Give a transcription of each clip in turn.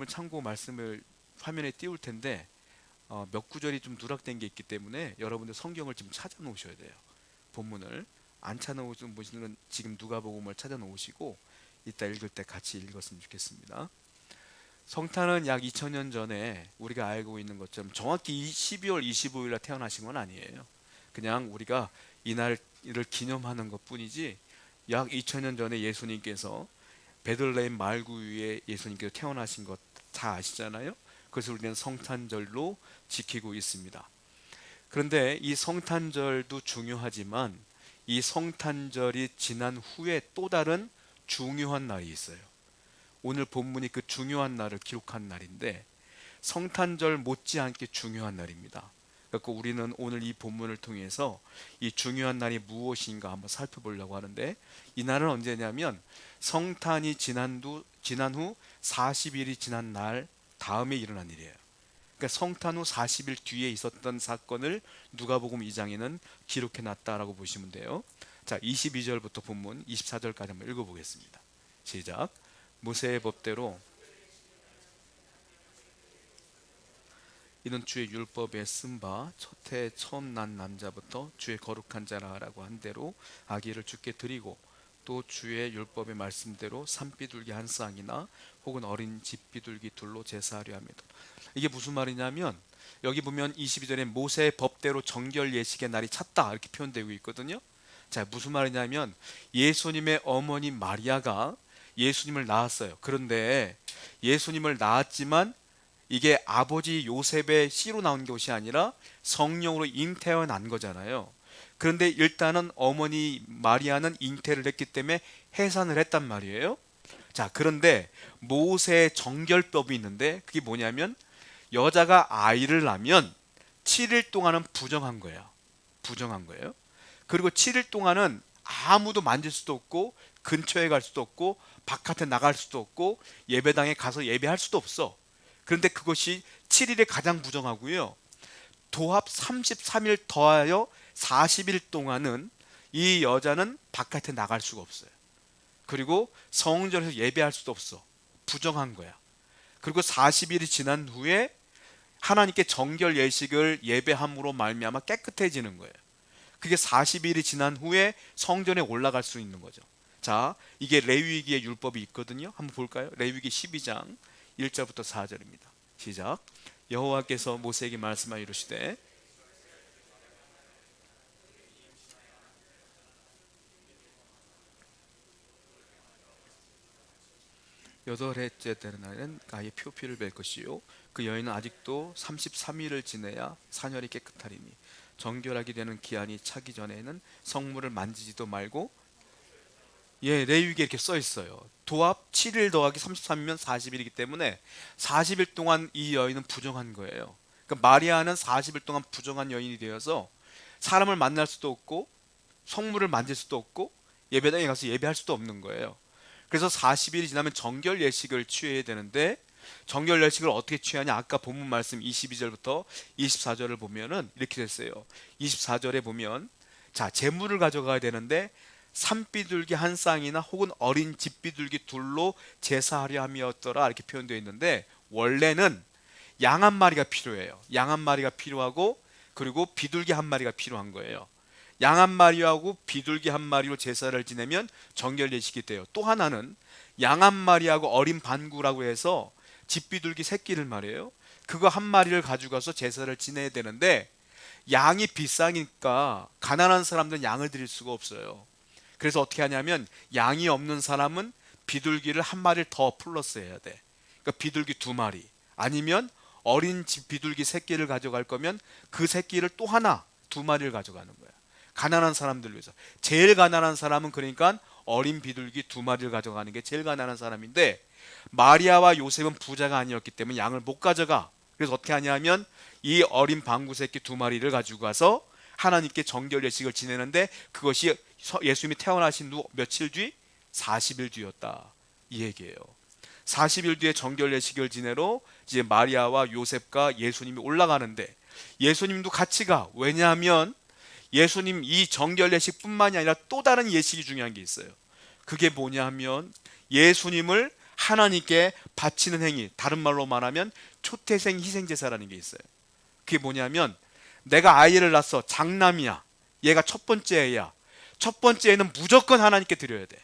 참고 말씀을 화면에 띄울 텐데 몇 구절이 좀 누락된 게 있기 때문에 여러분들 성경을 좀 찾아 놓으셔야 돼요. 본문을 안 찾아 놓으신 분은 지금 누가복음을 찾아 놓으시고 이따 읽을 때 같이 읽었으면 좋겠습니다. 성탄은 약 2000년 전에 우리가 알고 있는 것처럼 정확히 12월 25일 날 태어나신 건 아니에요. 그냥 우리가 이날을 기념하는 것뿐이지 약 2000년 전에 예수님께서 베들레헴 말구유에 예수님께서 태어나신 것 다 아시잖아요. 그래서 우리는 성탄절로 지키고 있습니다. 그런데 이 성탄절도 중요하지만 이 성탄절이 지난 후에 또 다른 중요한 날이 있어요. 오늘 본문이 그 중요한 날을 기록한 날인데 성탄절 못지않게 중요한 날입니다. 그래서 우리는 오늘 이 본문을 통해서 이 중요한 날이 무엇인가 한번 살펴보려고 하는데, 이 날은 언제냐면 성탄이 지난 후 40일이 지난 날 다음에 일어난 일이에요. 그러니까 성탄 후 40일 뒤에 있었던 사건을 누가복음 2장에는 기록해 놨다라고 보시면 돼요. 자, 22절부터 본문 24절까지 한번 읽어보겠습니다. 시작. 모세의 법대로 이는 주의 율법에 쓴 바 첫해 처음 난 남자부터 주의 거룩한 자라라고 한 대로 아기를 주께 드리고, 또 주의 율법의 말씀대로 산비둘기 한 쌍이나 혹은 어린 집비둘기 둘로 제사하려 합니다. 이게 무슨 말이냐면 여기 보면 22절에 모세의 법대로 정결 예식의 날이 찼다 이렇게 표현되고 있거든요. 자, 무슨 말이냐면 예수님의 어머니 마리아가 예수님을 낳았어요. 그런데 예수님을 낳았지만 이게 아버지 요셉의 씨로 나온 것이 아니라 성령으로 잉태어 난 거잖아요. 그런데 일단은 어머니 마리아는 잉태를 했기 때문에 해산을 했단 말이에요. 자, 그런데 모세의 정결법이 있는데 그게 뭐냐면 여자가 아이를 낳으면 7일 동안은 부정한 거예요. 부정한 거예요. 그리고 7일 동안은 아무도 만질 수도 없고 근처에 갈 수도 없고 바깥에 나갈 수도 없고 예배당에 가서 예배할 수도 없어. 그런데 그것이 7일에 가장 부정하고요. 도합 33일 더하여 40일 동안은 이 여자는 바깥에 나갈 수가 없어요. 그리고 성전에서 예배할 수도 없어. 부정한 거야. 그리고 40일이 지난 후에 하나님께 정결 예식을 예배함으로 말미암아 깨끗해지는 거예요. 그게 40일이 지난 후에 성전에 올라갈 수 있는 거죠. 자, 이게 레위기의 율법이 있거든요. 한번 볼까요? 레위기 12장 1절부터 4절입니다. 시작. 여호와께서 모세에게 말씀하여 이르시되 여덟 해째 되는 날에는 아이의 표피를 뵐 것이요 그 여인은 아직도 33일을 지내야 사녀리 깨끗하리니 정결하게 되는 기한이 차기 전에는 성물을 만지지도 말고. 예, 레위기에 이렇게 써 있어요. 도합 7일 더하기 33이면 40일이기 때문에 40일 동안 이 여인은 부정한 거예요. 그러니까 마리아는 40일 동안 부정한 여인이 되어서 사람을 만날 수도 없고 성물을 만질 수도 없고 예배당에 가서 예배할 수도 없는 거예요. 그래서 40일이 지나면 정결 예식을 취해야 되는데 정결 예식을 어떻게 취하냐? 아까 본문 말씀 22절부터 24절을 보면은 이렇게 됐어요. 24절에 보면 자, 제물을 가져가야 되는데 산비둘기 한 쌍이나 혹은 어린 집비둘기 둘로 제사하려 함이었더라 이렇게 표현되어 있는데, 원래는 양 한 마리가 필요해요. 양 한 마리가 필요하고 그리고 비둘기 한 마리가 필요한 거예요. 양 한 마리하고 비둘기 한 마리로 제사를 지내면 정결 예식이 돼요. 또 하나는 양 한 마리하고 어린 반구라고 해서 집비둘기 새끼를 말이에요. 그거 한 마리를 가져가서 제사를 지내야 되는데 양이 비싸니까 가난한 사람들은 양을 드릴 수가 없어요. 그래서 어떻게 하냐면 양이 없는 사람은 비둘기를 한 마리를 더 플러스 해야 돼. 그러니까 비둘기 두 마리 아니면 어린 비둘기 새끼를 가져갈 거면 그 새끼를 또 하나 두 마리를 가져가는 거야. 가난한 사람들 위해서. 제일 가난한 사람은 그러니까 어린 비둘기 두 마리를 가져가는 게 제일 가난한 사람인데 마리아와 요셉은 부자가 아니었기 때문에 양을 못 가져가. 그래서 어떻게 하냐면 이 어린 방구 새끼 두 마리를 가지고 가서 하나님께 정결 예식을 지내는데 그것이 예수님이 태어나신 후 며칠 뒤? 40일 뒤였다 이 얘기예요. 40일 뒤에 정결 예식을 지내러 이제 마리아와 요셉과 예수님이 올라가는데 예수님도 같이 가. 왜냐하면 예수님 이 정결 예식뿐만이 아니라 또 다른 예식이 중요한 게 있어요. 그게 뭐냐 하면 예수님을 하나님께 바치는 행위, 다른 말로 말하면 초태생 희생제사라는 게 있어요. 그게 뭐냐면 내가 아이를 낳았어, 장남이야, 얘가 첫 번째 애야. 첫 번째 애는 무조건 하나님께 드려야 돼.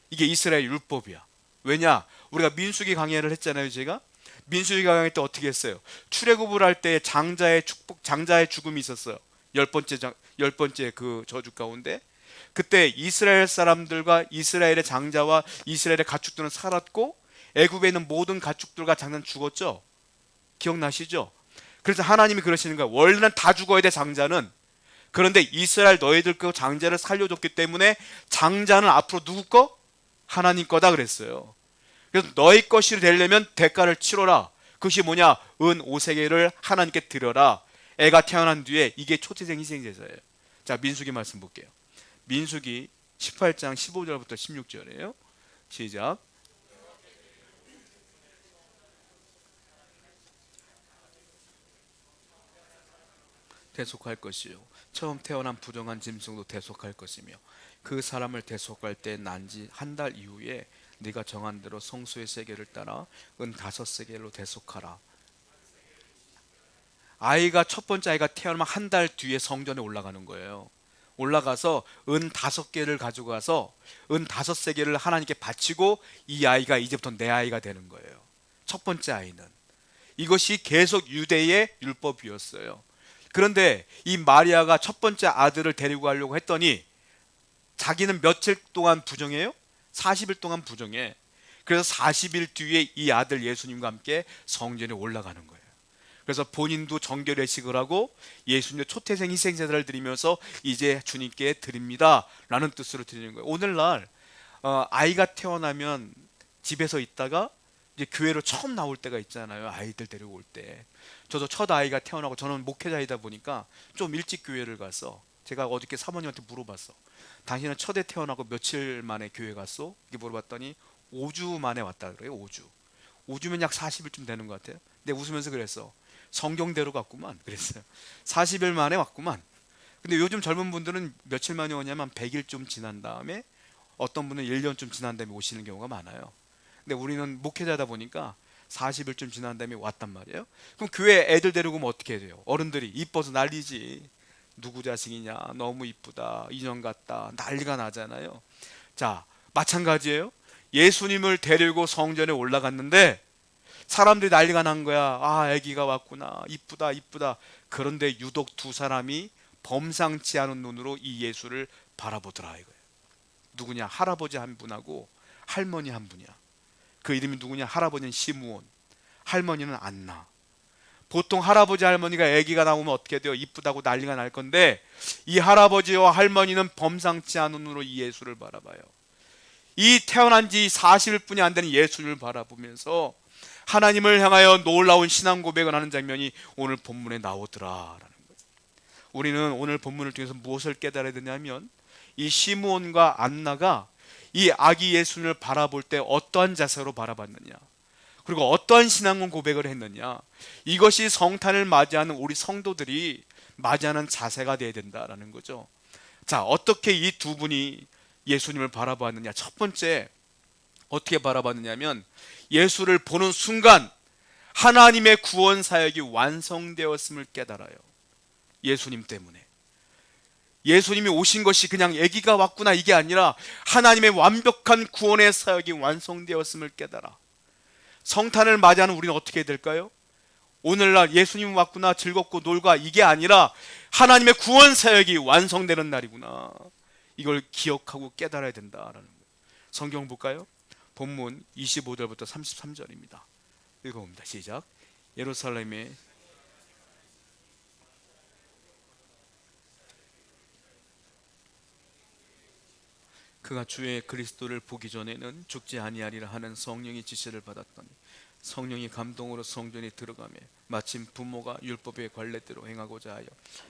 이게 이스라엘 율법이야. 왜냐? 우리가 민수기 강해를 했잖아요. 제가 민수기 강해 때 어떻게 했어요? 출애굽을 할 때 장자의 축복, 장자의 죽음이 있었어요. 열 번째 그 저주 가운데 그때 이스라엘 사람들과 이스라엘의 장자와 이스라엘의 가축들은 살았고 애굽에 있는 모든 가축들과 장자는 죽었죠. 기억나시죠? 그래서 하나님이 그러시는 거예요. 원래는 다 죽어야 돼, 장자는. 그런데 이스라엘 너희들 그 장자를 살려줬기 때문에 장자는 앞으로 누구 거? 하나님 거다 그랬어요. 그래서 너희 것이 되려면 대가를 치러라. 그것이 뭐냐? 은 5세겔을 하나님께 드려라. 애가 태어난 뒤에 이게 초태생 희생제사예요. 자, 민수기 말씀 볼게요. 민수기 18장 15절부터 16절이에요. 시작. 대속할 것이요 처음 태어난 부정한 짐승도 대속할 것이며 그 사람을 대속할 때 난지 한 달 이후에 네가 정한 대로 성소의 세겔을 따라 은 5세겔로 대속하라. 아이가 첫 번째 아이가 태어나면 한 달 뒤에 성전에 올라가는 거예요. 올라가서 은 5개를 가지고 가서 은 5세겔을 하나님께 바치고 이 아이가 이제부터 내 아이가 되는 거예요. 첫 번째 아이는 이것이 계속 유대의 율법이었어요. 그런데 이 마리아가 첫 번째 아들을 데리고 가려고 했더니 자기는 며칠 동안 부정해요? 40일 동안 부정해. 그래서 40일 뒤에 이 아들 예수님과 함께 성전에 올라가는 거예요. 그래서 본인도 정결례식을 하고 예수님의 초태생 희생제사를 드리면서 이제 주님께 드립니다 라는 뜻으로 드리는 거예요. 오늘날 아이가 태어나면 집에서 있다가 이제 교회로 처음 나올 때가 있잖아요. 아이들 데리고 올 때. 저도 첫 아이가 태어나고 저는 목회자이다 보니까 좀 일찍 교회를 가서 제가 어저께 사모님한테 물어봤어. 당신은 첫애 태어나고 며칠 만에 교회 갔어? 이렇게 물어봤더니 5주 만에 왔다 그래요. 5주. 5주면 약 40일쯤 되는 것 같아요. 근데 웃으면서 그랬어. 성경대로 갔구만. 그랬어요. 40일 만에 왔구만. 근데 요즘 젊은 분들은 며칠 만에 오냐면 100일 좀 지난 다음에 어떤 분은 1년쯤 지난 다음에 오시는 경우가 많아요. 근데 우리는 목회자다 보니까 40일쯤 지난 다음에 왔단 말이에요. 그럼 교회 애들 데리고 오면 어떻게 해야 돼요? 어른들이 이뻐서 난리지. 누구 자식이냐, 너무 이쁘다, 인형 같다, 난리가 나잖아요. 자, 마찬가지예요. 예수님을 데리고 성전에 올라갔는데 사람들이 난리가 난 거야. 아, 아기가 왔구나, 이쁘다 이쁘다. 그런데 유독 두 사람이 범상치 않은 눈으로 이 예수를 바라보더라 이거예요. 누구냐? 할아버지 한 분하고 할머니 한 분이야. 그 이름이 누구냐? 할아버지는 시므온, 할머니는 안나. 보통 할아버지 할머니가 아기가 나오면 어떻게 돼요? 이쁘다고 난리가 날 건데 이 할아버지와 할머니는 범상치 않은 눈으로 이 예수를 바라봐요. 이 태어난 지 40일뿐이 안 되는 예수를 바라보면서 하나님을 향하여 놀라운 신앙 고백을 하는 장면이 오늘 본문에 나오더라라는 거예요. 우리는 오늘 본문을 통해서 무엇을 깨달아야 되냐면 이 시므온과 안나가 이 아기 예수를 바라볼 때 어떠한 자세로 바라봤느냐, 그리고 어떠한 신앙 고백을 했느냐, 이것이 성탄을 맞이하는 우리 성도들이 맞이하는 자세가 되어야 된다라는 거죠. 자, 어떻게 이 두 분이 예수님을 바라봤느냐. 첫 번째 어떻게 바라봤느냐면 예수를 보는 순간 하나님의 구원 사역이 완성되었음을 깨달아요. 예수님 때문에. 예수님이 오신 것이 그냥 아기가 왔구나 이게 아니라 하나님의 완벽한 구원의 사역이 완성되었음을 깨달아. 성탄을 맞이하는 우리는 어떻게 해야 될까요? 오늘날 예수님 왔구나 즐겁고 놀고 이게 아니라 하나님의 구원 사역이 완성되는 날이구나, 이걸 기억하고 깨달아야 된다라는 거예요. 성경 볼까요? 본문 25절부터 33절입니다. 읽어봅니다. 시작. 예루살렘에 그가 주의 그리스도를 보기 전에는 죽지 아니하리라 하는 성령의 지시를 받았더니 성령이 감동으로 성전에 들어가며 마침 부모가 율법의 관례대로 행하고자 하여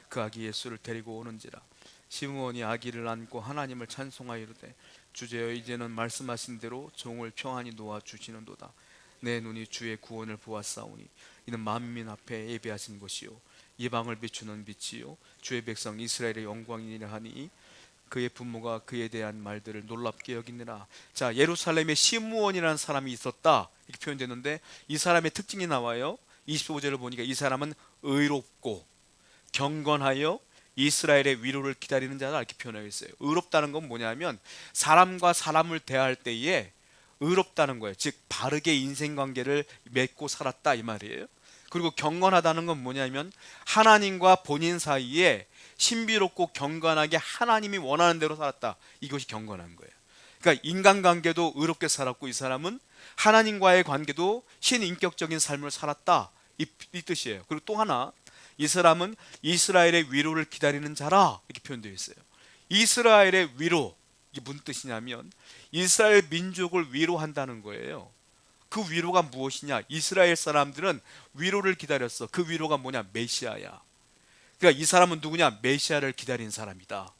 그 아기 예수를 데리고 오는지라. 시므온이 아기를 안고 하나님을 찬송하여 이르되 주제여 이제는 말씀하신 대로 종을 평안히 놓아 주시는도다. 내 눈이 주의 구원을 보았사오니 이는 만민 앞에 예비하신 것이요 이방을 비추는 빛이요 주의 백성 이스라엘의 영광이니라 하니 그의 부모가 그에 대한 말들을 놀랍게 여기느라. 자, 예루살렘에 시므온이라는 사람이 있었다 이렇게 표현되는데, 이 사람의 특징이 나와요. 25절을 보니까 이 사람은 의롭고 경건하여 이스라엘의 위로를 기다리는 자다 이렇게 표현하고 있어요. 의롭다는 건 뭐냐면 사람과 사람을 대할 때에 의롭다는 거예요. 즉 바르게 인생관계를 맺고 살았다 이 말이에요. 그리고 경건하다는 건 뭐냐면 하나님과 본인 사이에 신비롭고 경건하게 하나님이 원하는 대로 살았다. 이것이 경건한 거예요. 그러니까 인간관계도 의롭게 살았고 이 사람은 하나님과의 관계도 신인격적인 삶을 살았다 이 뜻이에요. 그리고 또 하나, 이 사람은 이스라엘의 위로를 기다리는 자라 이렇게 표현되어 있어요. 이스라엘의 위로, 이게 무슨 뜻이냐면 이스라엘 민족을 위로한다는 거예요. 그 위로가 무엇이냐? 이스라엘 사람들은 위로를 기다렸어. 그 위로가 뭐냐? 메시아야. 그러니까 이 사람은 누구냐? 메시아를 기다린 사람이다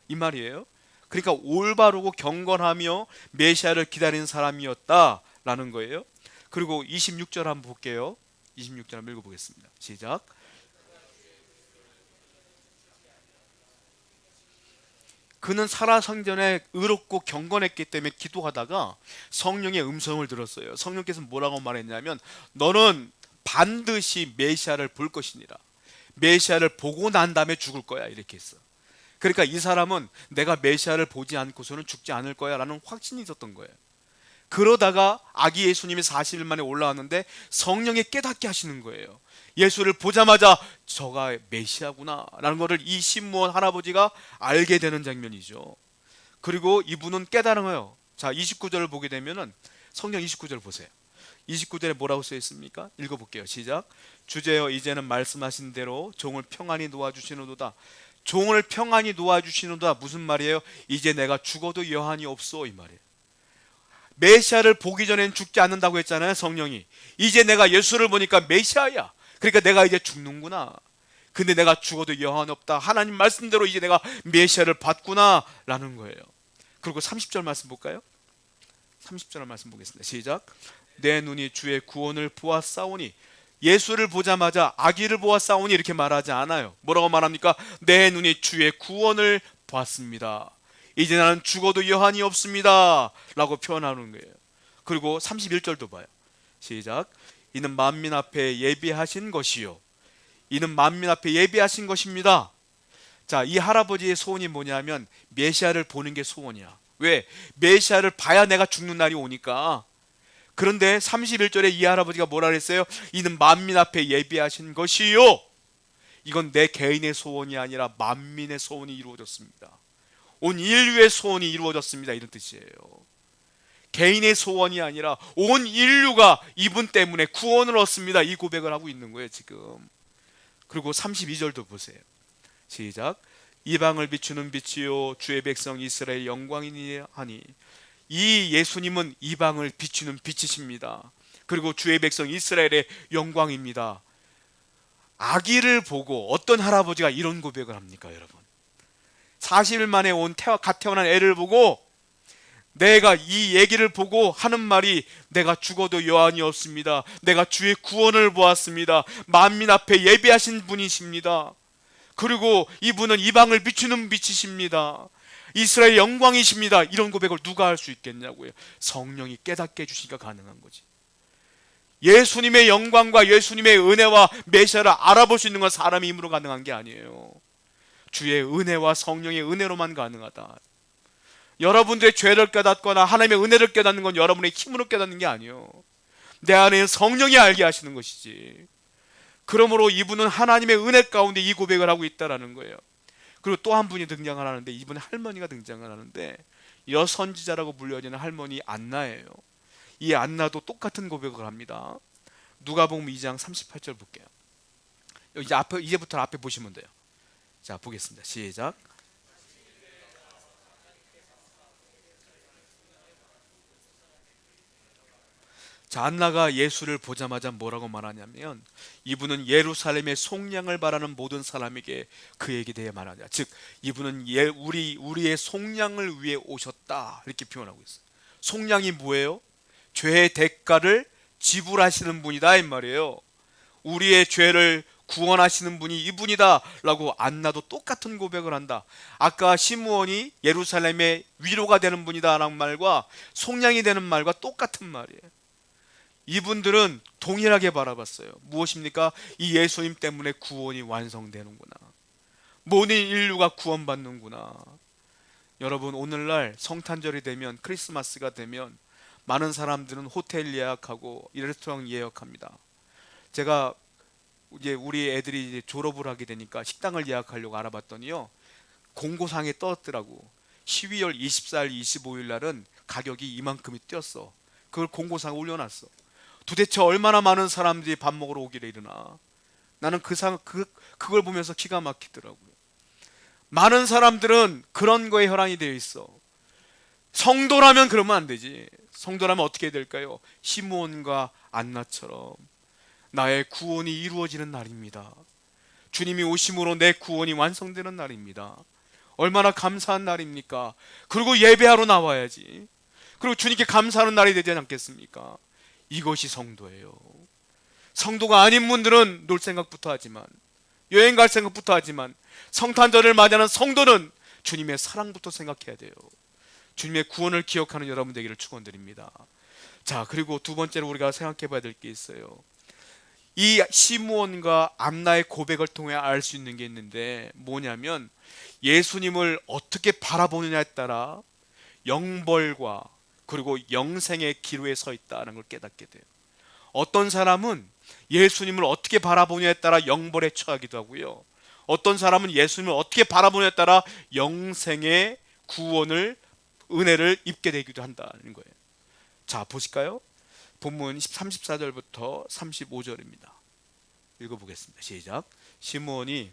이 말이에요. 그러니까 올바르고 경건하며 메시아를 기다린 사람이었다라는 거예요. 그리고 26절 한번 볼게요. 26절 한번 읽어보겠습니다. 시작. 그는 살아생전에 의롭고 경건했기 때문에 기도하다가 성령의 음성을 들었어요. 성령께서 뭐라고 말했냐면 너는 반드시 메시아를 볼 것이니라. 메시아를 보고 난 다음에 죽을 거야 이렇게 했어. 그러니까 이 사람은 내가 메시아를 보지 않고서는 죽지 않을 거야 라는 확신이 있었던 거예요. 그러다가 아기 예수님이 40일 만에 올라왔는데 성령이 깨닫게 하시는 거예요. 예수를 보자마자 저가 메시아구나 라는 것을 이 시므온 할아버지가 알게 되는 장면이죠. 그리고 이분은 깨달은 거예요. 자, 29절을 보게 되면은 성경 29절 보세요. 29절에 뭐라고 써 있습니까? 읽어볼게요. 시작. 주제여 이제는 말씀하신 대로 종을 평안히 놓아주시노도다. 종을 평안히 놓아주시노도다 무슨 말이에요? 이제 내가 죽어도 여한이 없어 이 말이에요. 메시아를 보기 전엔 죽지 않는다고 했잖아요. 성령이 이제 내가 예수를 보니까 메시아야. 그러니까 내가 이제 죽는구나. 근데 내가 죽어도 여한 없다. 하나님 말씀대로 이제 내가 메시아를 봤구나 라는 거예요. 그리고 30절 말씀 볼까요? 30절 말씀 보겠습니다. 시작. 내 눈이 주의 구원을 보았사오니. 예수를 보자마자 아기를 보았사오니 이렇게 말하지 않아요. 뭐라고 말합니까? 내 눈이 주의 구원을 보았습니다. 이제 나는 죽어도 여한이 없습니다 라고 표현하는 거예요. 그리고 31절도 봐요. 시작. 이는 만민 앞에 예비하신 것이요. 이는 만민 앞에 예비하신 것입니다. 자, 이 할아버지의 소원이 뭐냐면 메시아를 보는 게 소원이야. 왜? 메시아를 봐야 내가 죽는 날이 오니까. 그런데 31절에 이 할아버지가 뭐라 그랬어요? 이는 만민 앞에 예비하신 것이요. 이건 내 개인의 소원이 아니라 만민의 소원이 이루어졌습니다. 온 인류의 소원이 이루어졌습니다 이런 뜻이에요. 개인의 소원이 아니라 온 인류가 이분 때문에 구원을 얻습니다 이 고백을 하고 있는 거예요 지금. 그리고 32절도 보세요. 시작. 이방을 비추는 빛이요 주의 백성 이스라엘 영광이니 하니. 이 예수님은 이방을 비추는 빛이십니다. 그리고 주의 백성 이스라엘의 영광입니다. 아기를 보고 어떤 할아버지가 이런 고백을 합니까 여러분? 40일 만에 갓 태어난 애를 보고 내가 이 얘기를 보고 하는 말이 내가 죽어도 여한이 없습니다. 내가 주의 구원을 보았습니다. 만민 앞에 예비하신 분이십니다. 그리고 이분은 이방을 비추는 빛이십니다. 이스라엘 영광이십니다. 이런 고백을 누가 할 수 있겠냐고요. 성령이 깨닫게 해주시니까 가능한 거지. 예수님의 영광과 예수님의 은혜와 메시아를 알아볼 수 있는 건 사람의 힘으로 가능한 게 아니에요. 주의 은혜와 성령의 은혜로만 가능하다. 여러분들의 죄를 깨닫거나 하나님의 은혜를 깨닫는 건 여러분의 힘으로 깨닫는 게 아니에요. 내 안에 성령이 알게 하시는 것이지. 그러므로 이분은 하나님의 은혜 가운데 이 고백을 하고 있다는 거예요. 그리고 또 한 분이 등장을 하는데 이분은 할머니가 등장을 하는데 여선지자라고 불려지는 할머니 안나예요. 이 안나도 똑같은 고백을 합니다. 누가복음 2장 38절 볼게요. 이제부터 앞에 보시면 돼요. 자, 보겠습니다. 시작. 자, 안나가 예수를 보자마자 뭐라고 말하냐면 이분은 예루살렘의 속량을 바라는 모든 사람에게 그에게 대해 말하냐. 즉 이분은 우리의 속량을 위해 오셨다 이렇게 표현하고 있어요. 속량이 뭐예요? 죄의 대가를 지불하시는 분이다 이 말이에요. 우리의 죄를 구원하시는 분이 이분이다 라고 안나도 똑같은 고백을 한다. 아까 시므온이 예루살렘의 위로가 되는 분이다 라는 말과 속량이 되는 말과 똑같은 말이에요. 이분들은 동일하게 바라봤어요. 무엇입니까? 이 예수님 때문에 구원이 완성되는구나, 모든 인류가 구원받는구나. 여러분, 오늘날 성탄절이 되면, 크리스마스가 되면 많은 사람들은 호텔 예약하고 레스토랑 예약합니다. 제가 이제 우리 애들이 이제 졸업을 하게 되니까 식당을 예약하려고 알아봤더니요, 공고상에 떴더라고. 12월 24일, 25일 날은 가격이 이만큼이 뛰었어. 그걸 공고상에 올려놨어. 도대체 얼마나 많은 사람들이 밥 먹으러 오기를 일어나. 나는 그걸 보면서 기가 막히더라고요. 많은 사람들은 그런 거에 혈안이 되어 있어. 성도라면 그러면 안 되지. 성도라면 어떻게 해야 될까요? 시므온과 안나처럼 나의 구원이 이루어지는 날입니다. 주님이 오심으로 내 구원이 완성되는 날입니다. 얼마나 감사한 날입니까? 그리고 예배하러 나와야지. 그리고 주님께 감사하는 날이 되지 않겠습니까? 이것이 성도예요. 성도가 아닌 분들은 놀 생각부터 하지만, 여행 갈 생각부터 하지만, 성탄절을 맞이하는 성도는 주님의 사랑부터 생각해야 돼요. 주님의 구원을 기억하는 여러분 되기를 축원드립니다. 자, 그리고 두 번째로 우리가 생각해 봐야 될 게 있어요. 이 시므온과 안나의 고백을 통해 알 수 있는 게 있는데, 뭐냐면 예수님을 어떻게 바라보느냐에 따라 영벌과 그리고 영생의 기로에 서 있다는 걸 깨닫게 돼요. 어떤 사람은 예수님을 어떻게 바라보느냐에 따라 영벌에 처하기도 하고요, 어떤 사람은 예수님을 어떻게 바라보느냐에 따라 영생의 구원을, 은혜를 입게 되기도 한다는 거예요. 자, 보실까요? 본문 34절부터 35절입니다. 읽어보겠습니다. 시작. 시므온이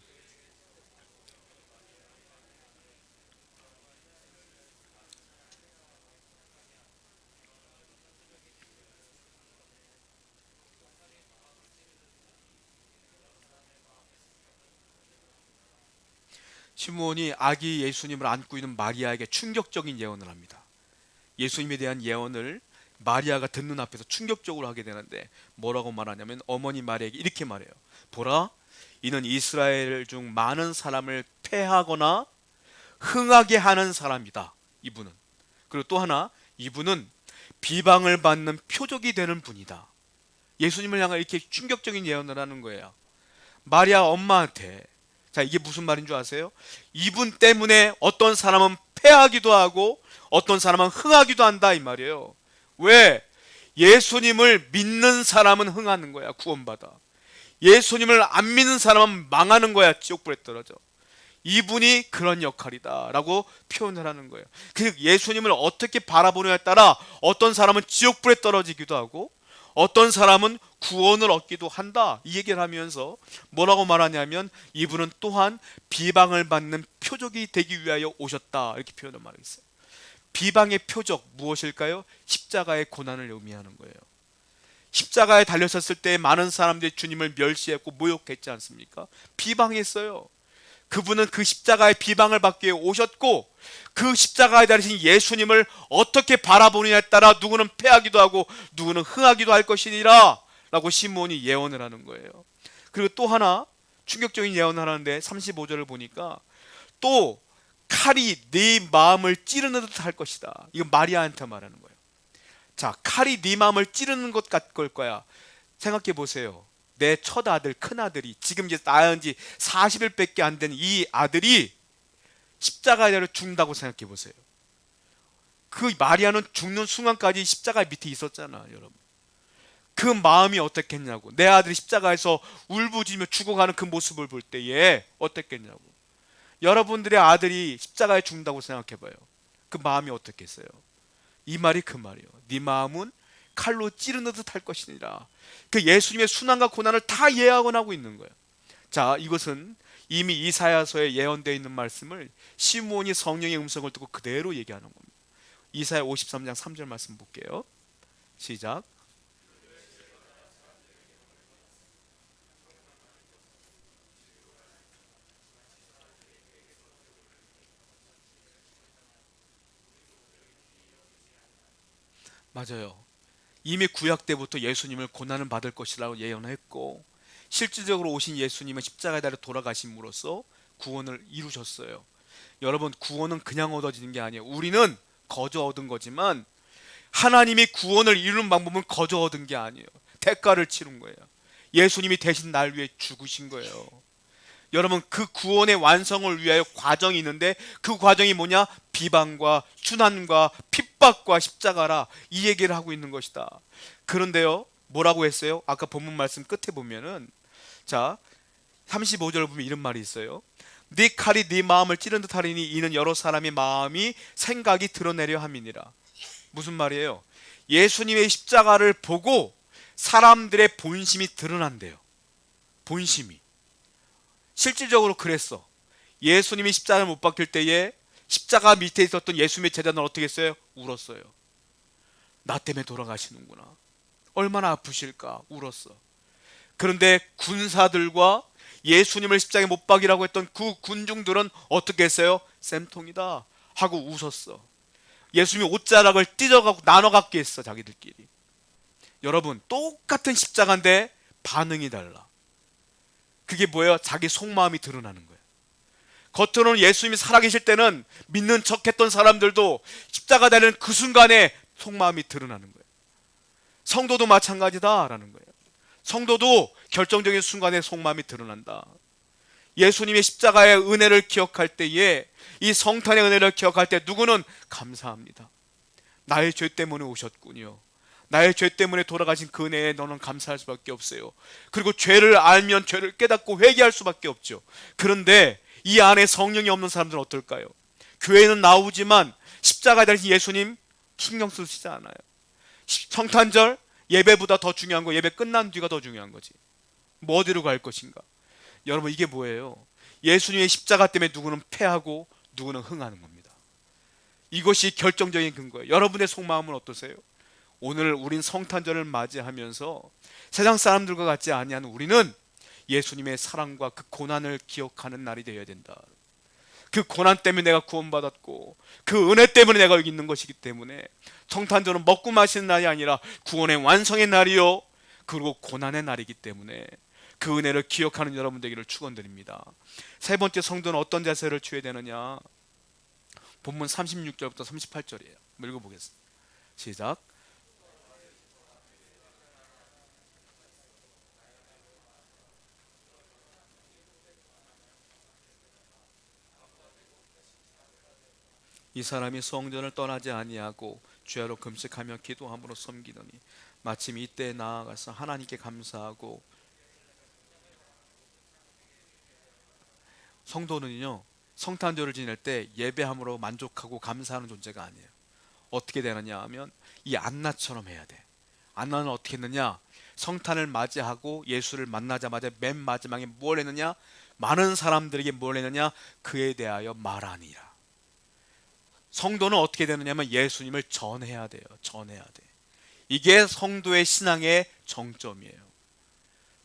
아기 예수님을 안고 있는 마리아에게 충격적인 예언을 합니다. 예수님에 대한 예언을 마리아가 듣는 앞에서 충격적으로 하게 되는데, 뭐라고 말하냐면 어머니 마리아에게 이렇게 말해요. 보라, 이는 이스라엘 중 많은 사람을 패하거나 흥하게 하는 사람이다, 이분은. 그리고 또 하나, 이분은 비방을 받는 표적이 되는 분이다. 예수님을 향해 이렇게 충격적인 예언을 하는 거예요, 마리아 엄마한테. 자, 이게 무슨 말인 줄 아세요? 이분 때문에 어떤 사람은 패하기도 하고 어떤 사람은 흥하기도 한다, 이 말이에요. 왜? 예수님을 믿는 사람은 흥하는 거야, 구원받아. 예수님을 안 믿는 사람은 망하는 거야, 지옥불에 떨어져. 이분이 그런 역할이다 라고 표현을 하는 거예요. 그 예수님을 어떻게 바라보느냐에 따라 어떤 사람은 지옥불에 떨어지기도 하고 어떤 사람은 구원을 얻기도 한다, 이 얘기를 하면서 뭐라고 말하냐면 이분은 또한 비방을 받는 표적이 되기 위하여 오셨다, 이렇게 표현을 말했어요. 비방의 표적 무엇일까요? 십자가의 고난을 의미하는 거예요. 십자가에 달렸었을 때 많은 사람들이 주님을 멸시했고 모욕했지 않습니까? 비방했어요. 그분은 그 십자가의 비방을 받기 위해 오셨고, 그 십자가에 달리신 예수님을 어떻게 바라보느냐에 따라 누구는 패하기도 하고 누구는 흥하기도 할 것이니라 라고 시므온이 예언을 하는 거예요. 그리고 또 하나 충격적인 예언을 하는데 35절을 보니까 또 칼이 네 마음을 찌르는 듯 할 것이다. 이건 마리아한테 말하는 거예요. 자, 칼이 네 마음을 찌르는 것 같을 거야. 생각해 보세요. 내 첫 아들, 큰 아들이 지금 이제 낳은 지 40일밖에 안 된 이 아들이 십자가에 죽는다고 생각해 보세요. 그 마리아는 죽는 순간까지 십자가 밑에 있었잖아, 여러분. 그 마음이 어떻겠냐고. 내 아들이 십자가에서 울부짖으며 죽어가는 그 모습을 볼 때에 어떻겠냐고. 여러분들의 아들이 십자가에 죽는다고 생각해 봐요. 그 마음이 어떻겠어요? 이 말이 그 말이에요. 네 마음은 칼로 찌르는 듯 할 것이니라. 그 예수님의 순환과 고난을 다 예언하고 있는 거예요. 자, 이것은 이미 이사야서에 예언되어 있는 말씀을 시므온이 성령의 음성을 듣고 그대로 얘기하는 겁니다. 이사야 53장 3절 말씀 볼게요. 시작. 맞아요. 이미 구약 때부터 예수님을 고난을 받을 것이라고 예언했고, 실질적으로 오신 예수님은 십자가에 달려 돌아가심으로써 구원을 이루셨어요. 여러분, 구원은 그냥 얻어지는 게 아니에요. 우리는 거저 얻은 거지만 하나님이 구원을 이루는 방법은 거저 얻은 게 아니에요. 대가를 치른 거예요. 예수님이 대신 날 위해 죽으신 거예요. 여러분, 그 구원의 완성을 위하여 과정이 있는데 그 과정이 뭐냐? 비방과 순환과 핍박과 십자가라, 이 얘기를 하고 있는 것이다. 그런데요, 뭐라고 했어요? 아까 본문 말씀 끝에 보면은, 자 35절 보면 이런 말이 있어요. 네 칼이 네 마음을 찌른 듯 하리니 이는 여러 사람의 마음이 생각이 드러내려 함이니라. 무슨 말이에요? 예수님의 십자가를 보고 사람들의 본심이 드러난대요. 본심이. 실질적으로 그랬어. 예수님이 십자가를 못 박힐 때에 십자가 밑에 있었던 예수님의 제자는 어떻게 했어요? 울었어요. 나 때문에 돌아가시는구나. 얼마나 아프실까? 울었어. 그런데 군사들과 예수님을 십자가에 못 박이라고 했던 그 군중들은 어떻게 했어요? 쌤통이다 하고 웃었어. 예수님이 옷자락을 찢어가고 나눠 갖게 했어, 자기들끼리. 여러분, 똑같은 십자가인데 반응이 달라. 그게 뭐예요? 자기 속마음이 드러나는 거예요. 겉으로는 예수님이 살아계실 때는 믿는 척했던 사람들도 십자가 달리는 그 순간에 속마음이 드러나는 거예요. 성도도 마찬가지다라는 거예요. 성도도 결정적인 순간에 속마음이 드러난다. 예수님의 십자가의 은혜를 기억할 때에, 이 성탄의 은혜를 기억할 때 누구는 감사합니다. 나의 죄 때문에 오셨군요. 나의 죄 때문에 돌아가신 그 은혜에 너는 감사할 수밖에 없어요. 그리고 죄를 알면 죄를 깨닫고 회개할 수밖에 없죠. 그런데 이 안에 성령이 없는 사람들은 어떨까요? 교회는 나오지만 십자가에 달리신 예수님 신경 쓰시지 않아요. 성탄절 예배보다 더 중요한 거, 예배 끝난 뒤가 더 중요한 거지. 뭐 어디로 갈 것인가? 여러분, 이게 뭐예요? 예수님의 십자가 때문에 누구는 패하고 누구는 흥하는 겁니다. 이것이 결정적인 근거예요. 여러분의 속마음은 어떠세요? 오늘 우린 성탄절을 맞이하면서 세상 사람들과 같지 아니한 우리는 예수님의 사랑과 그 고난을 기억하는 날이 되어야 된다. 그 고난 때문에 내가 구원받았고 그 은혜 때문에 내가 여기 있는 것이기 때문에 성탄절은 먹고 마시는 날이 아니라 구원의 완성의 날이요, 그리고 고난의 날이기 때문에 그 은혜를 기억하는 여러분 되기를 축원드립니다. 세 번째, 성도는 어떤 자세를 취해야 되느냐? 본문 36절부터 38절이에요. 읽어보겠습니다. 시작. 이 사람이 성전을 떠나지 아니하고 주야로 금식하며 기도함으로 섬기더니 마침 이때에 나아가서 하나님께 감사하고. 성도는요, 성탄절을 지낼 때 예배함으로 만족하고 감사하는 존재가 아니에요. 어떻게 되느냐 하면 이 안나처럼 해야 돼. 안나는 어떻게 했느냐? 성탄을 맞이하고 예수를 만나자마자 맨 마지막에 뭘 했느냐? 많은 사람들에게 뭘 했느냐? 그에 대하여 말하니라. 성도는 어떻게 되느냐면 예수님을 전해야 돼요. 전해야 돼. 이게 성도의 신앙의 정점이에요.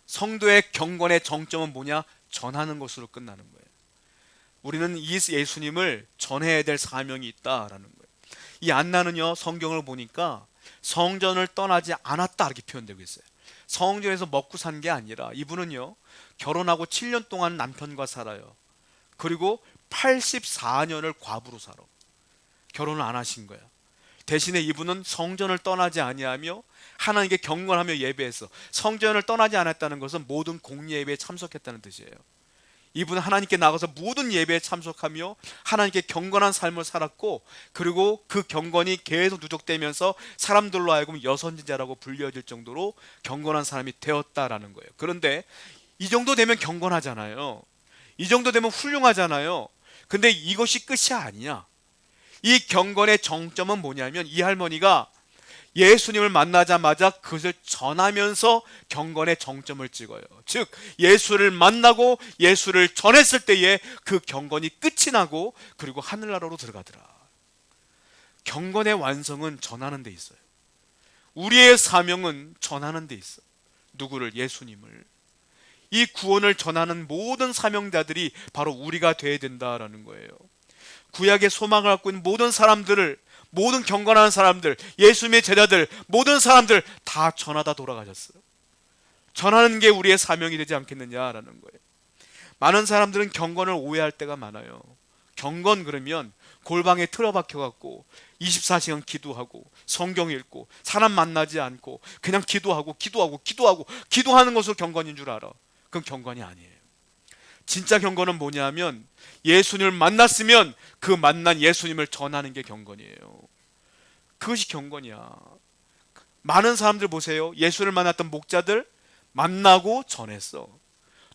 성도의 경건의 정점은 뭐냐? 전하는 것으로 끝나는 거예요. 우리는 이 예수님을 전해야 될 사명이 있다라는 거예요. 이 안나는요, 성경을 보니까 성전을 떠나지 않았다 이렇게 표현되고 있어요. 성전에서 먹고 산 게 아니라 이분은요, 결혼하고 7년 동안 남편과 살아요. 그리고 84년을 과부로 살아. 결혼을 안 하신 거야. 대신에 이분은 성전을 떠나지 아니하며 하나님께 경건하며 예배했어. 성전을 떠나지 않았다는 것은 모든 공예배에 참석했다는 뜻이에요. 이분은 하나님께 나가서 모든 예배에 참석하며 하나님께 경건한 삶을 살았고, 그리고 그 경건이 계속 누적되면서 사람들로 하여금 여선지자라고 불려질 정도로 경건한 사람이 되었다라는 거예요. 그런데 이 정도 되면 경건하잖아요. 이 정도 되면 훌륭하잖아요. 근데 이것이 끝이 아니야. 이 경건의 정점은 뭐냐면 이 할머니가 예수님을 만나자마자 그것을 전하면서 경건의 정점을 찍어요. 즉 예수를 만나고 예수를 전했을 때에 그 경건이 끝이 나고 그리고 하늘나라로 들어가더라. 경건의 완성은 전하는 데 있어요. 우리의 사명은 전하는 데 있어. 누구를? 예수님을. 이 구원을 전하는 모든 사명자들이 바로 우리가 돼야 된다라는 거예요. 구약의 소망을 갖고 있는 모든 사람들을, 모든 경건한 사람들, 예수님의 제자들, 모든 사람들 다 전하다 돌아가셨어요. 전하는 게 우리의 사명이 되지 않겠느냐라는 거예요. 많은 사람들은 경건을 오해할 때가 많아요. 경건 그러면 골방에 틀어박혀 갖고 24시간 기도하고 성경 읽고 사람 만나지 않고 그냥 기도하는 것으로 경건인 줄 알아. 그건 경건이 아니에요. 진짜 경건은 뭐냐면 예수님을 만났으면 그 만난 예수님을 전하는 게 경건이에요. 그것이 경건이야. 많은 사람들 보세요. 예수를 만났던 목자들 만나고 전했어.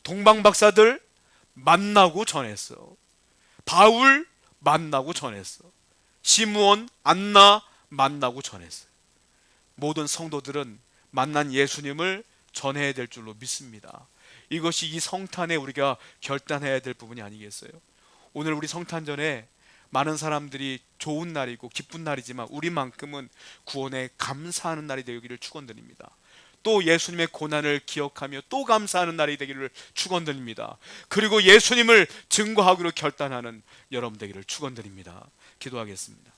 동방박사들 만나고 전했어. 바울 만나고 전했어. 시므온, 안나 만나고 전했어. 모든 성도들은 만난 예수님을 전해야 될 줄로 믿습니다. 이것이 이 성탄에 우리가 결단해야 될 부분이 아니겠어요? 오늘 우리 성탄절에 많은 사람들이 좋은 날이고 기쁜 날이지만 우리만큼은 구원에 감사하는 날이 되기를 축원드립니다. 또 예수님의 고난을 기억하며 또 감사하는 날이 되기를 축원드립니다. 그리고 예수님을 증거하기로 결단하는 여러분 되기를 축원드립니다. 기도하겠습니다.